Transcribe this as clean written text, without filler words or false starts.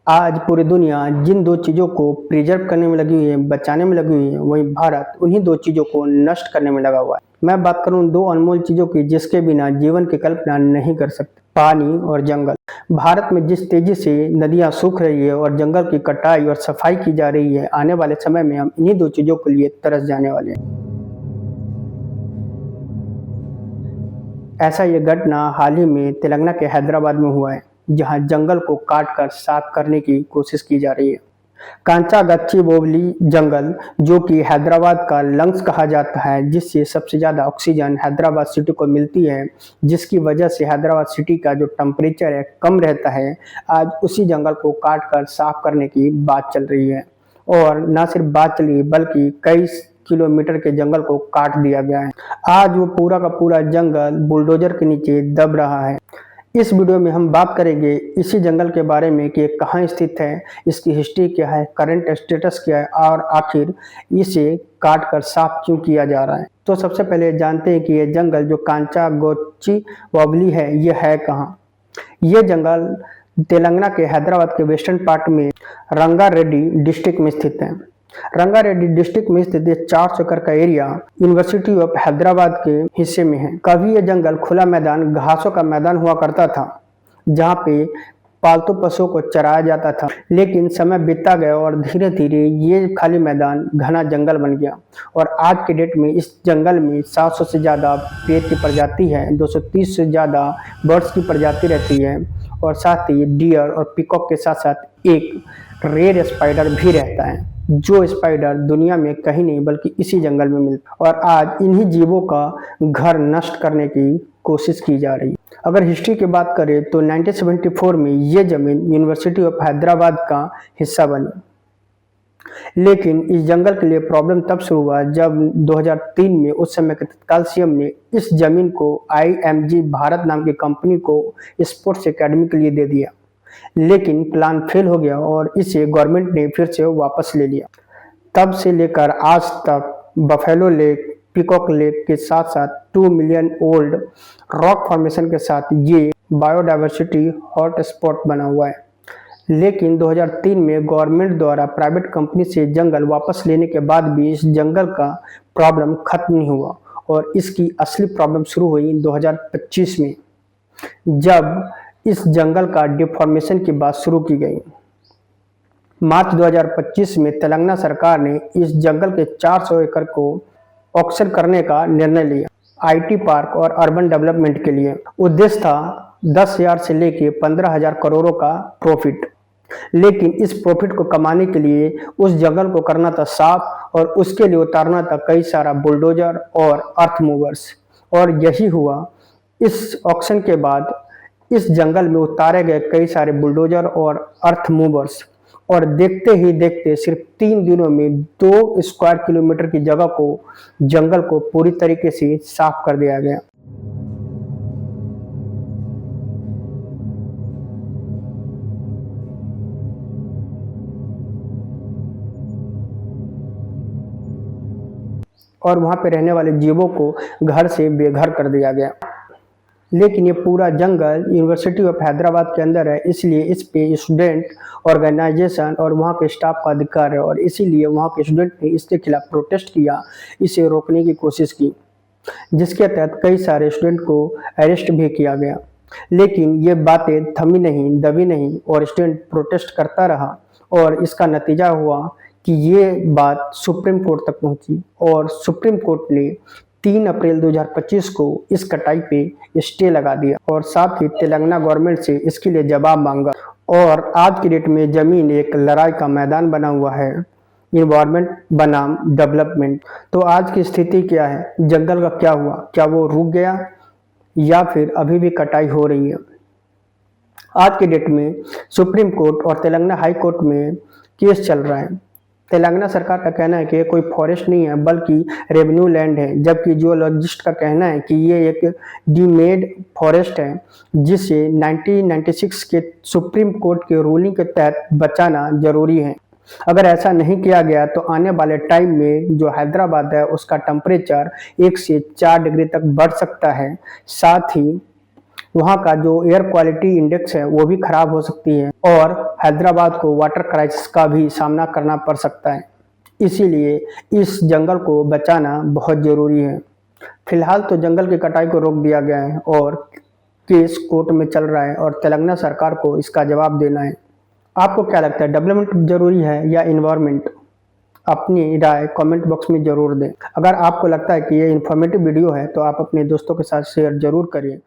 आज पूरी दुनिया जिन 2 चीज़ों को प्रिज़र्व करने में लगी हुई है, बचाने में लगी हुई है, वहीं भारत उन्हीं 2 चीज़ों को नष्ट करने में लगा हुआ है। मैं बात करूँ 2 अनमोल चीज़ों की जिसके बिना जीवन की कल्पना नहीं कर सकते, पानी और जंगल। भारत में जिस तेज़ी से नदियाँ सूख रही है और जंगल की कटाई और सफाई की जा रही है, आने वाले समय में हम इन्हीं 2 चीज़ों के लिए तरस जाने वाले हैं। ऐसा ये घटना हाल ही में तेलंगाना के हैदराबाद में हुआ है, जहां जंगल को काटकर साफ करने की कोशिश की जा रही है। कांचागच्चीबोवली जंगल, जो कि हैदराबाद का लंग्स कहा जाता है, जिससे सबसे ज़्यादा ऑक्सीजन हैदराबाद सिटी को मिलती है, जिसकी वजह से हैदराबाद सिटी का जो टेम्परेचर है कम रहता है, आज उसी जंगल को काटकर साफ करने की बात चल रही है। और न सिर्फ बात चली बल्कि कई किलोमीटर के जंगल को काट दिया गया है। आज वो पूरा का पूरा जंगल बुलडोजर के नीचे दब रहा है। इस वीडियो में हम बात करेंगे इसी जंगल के बारे में कि ये कहाँ स्थित है, इसकी हिस्ट्री क्या है, करंट स्टेटस क्या है और आखिर इसे काट कर साफ क्यों किया जा रहा है। तो सबसे पहले जानते हैं कि ये जंगल जो कांचागोच्चीबोवली है, ये है कहाँ। ये जंगल तेलंगाना के हैदराबाद के वेस्टर्न पार्ट में रंगारेड्डी डिस्ट्रिक्ट में स्थित है। रंगारेड्डी डिस्ट्रिक्ट में स्थित 400 एकड़ का एरिया यूनिवर्सिटी ऑफ हैदराबाद के हिस्से में है। कभी यह जंगल खुला मैदान, घासों का मैदान हुआ करता था, जहाँ पे पालतू पशुओं को चराया जाता था। लेकिन समय बीतता गया और धीरे धीरे ये खाली मैदान घना जंगल बन गया और आज के डेट में इस जंगल में 700 से ज़्यादा पेड़ की प्रजाति है, 230 से ज़्यादा बर्ड्स की प्रजाति रहती है और साथ ही डियर और पिकॉक के साथ साथ एक रेड स्पाइडर भी रहता है, जो स्पाइडर दुनिया में कहीं नहीं बल्कि इसी जंगल में मिलता है। और आज इन्हीं जीवों का घर नष्ट करने की कोशिश की जा रही है। अगर हिस्ट्री की बात करें तो 1974 में ये जमीन यूनिवर्सिटी ऑफ हैदराबाद का हिस्सा बनी। लेकिन इस जंगल के लिए प्रॉब्लम तब शुरू हुआ जब 2003 में उस समय के तत्काल सीएम ने इस जमीन को IMG भारत नाम की कंपनी को स्पोर्ट्स एकेडमी के लिए दे दिया। लेकिन प्लान फेल हो गया और इसे गवर्नमेंट ने फिर से वापस ले लिया। तब से लेकर आज तक बफेलो लेक, पीकॉक लेक के साथ साथ 2 मिलियन ओल्ड रॉक फॉर्मेशन के साथ ये बायोडायवर्सिटी हॉटस्पॉट बना हुआ है। लेकिन 2003 में गवर्नमेंट द्वारा प्राइवेट कंपनी से जंगल वापस लेने के बाद भी इस जंगल का प्रॉब्लम खत्म नहीं हुआ और इसकी असली प्रॉब्लम शुरू हुई 2025 में, जब इस जंगल का डिफॉर्मेशन की बात शुरू की गई। मार्च 2025 में तेलंगाना सरकार ने इस जंगल के 400 एकड़ को ऑक्शन करने का निर्णय लिया IT पार्क और अर्बन डेवलपमेंट के लिए। उद्देश्य था 10,000 से लेके 15,000 करोड़ों का प्रॉफिट। लेकिन इस प्रॉफिट को कमाने के लिए उस जंगल को करना था साफ और उसके लिए उतारना था कई सारा बुलडोजर और अर्थ मूवर्स। और यही हुआ। इस ऑक्शन के बाद इस जंगल में उतारे गए कई सारे बुलडोजर और अर्थ मूवर्स और देखते ही देखते सिर्फ 3 दिनों में 2 स्क्वायर किलोमीटर की जगह को, जंगल को पूरी तरीके से साफ कर दिया गया। और वहां पे रहने वाले जीवों को घर से बेघर कर दिया गया। लेकिन ये पूरा जंगल यूनिवर्सिटी ऑफ हैदराबाद के अंदर है, इसलिए इस पे स्टूडेंट ऑर्गेनाइजेशन और वहाँ के स्टाफ का अधिकार है और इसीलिए वहाँ के स्टूडेंट ने इसके खिलाफ प्रोटेस्ट किया, इसे रोकने की कोशिश की, जिसके तहत कई सारे स्टूडेंट को अरेस्ट भी किया गया। लेकिन ये बातें थमी नहीं, दबी नहीं और स्टूडेंट प्रोटेस्ट करता रहा और इसका नतीजा हुआ कि ये बात सुप्रीम कोर्ट तक पहुंची और सुप्रीम कोर्ट ने 3 अप्रैल 2025 को इस कटाई पे स्टे लगा दिया और साथ ही तेलंगाना गवर्नमेंट से इसके लिए जवाब मांगा। और आज की डेट में जमीन एक लड़ाई का मैदान बना हुआ है, इन्वायरमेंट बनाम डेवलपमेंट। तो आज की स्थिति क्या है, जंगल का क्या हुआ, क्या वो रुक गया या फिर अभी भी कटाई हो रही है। आज की डेट में सुप्रीम कोर्ट और तेलंगाना हाई कोर्ट में केस चल रहा है। तेलंगाना सरकार का कहना है कि ये कोई फॉरेस्ट नहीं है बल्कि रेवेन्यू लैंड है, जबकि जियोलॉजिस्ट का कहना है कि ये एक डीमेड फॉरेस्ट है, जिसे 1996 के सुप्रीम कोर्ट के रूलिंग के तहत बचाना जरूरी है। अगर ऐसा नहीं किया गया तो आने वाले टाइम में जो हैदराबाद है उसका टेम्परेचर 1 से 4 डिग्री तक बढ़ सकता है। साथ ही वहाँ का जो एयर क्वालिटी इंडेक्स है वो भी खराब हो सकती है और हैदराबाद को वाटर क्राइसिस का भी सामना करना पड़ सकता है। इसीलिए इस जंगल को बचाना बहुत ज़रूरी है। फिलहाल तो जंगल की कटाई को रोक दिया गया है और केस कोर्ट में चल रहा है और तेलंगाना सरकार को इसका जवाब देना है। आपको क्या लगता है, डेवलपमेंट ज़रूरी है या इन्वायरमेंट? अपनी राय कमेंट बॉक्स में ज़रूर दें। अगर आपको लगता है कि ये इन्फॉर्मेटिव वीडियो है तो आप अपने दोस्तों के साथ शेयर ज़रूर करिए।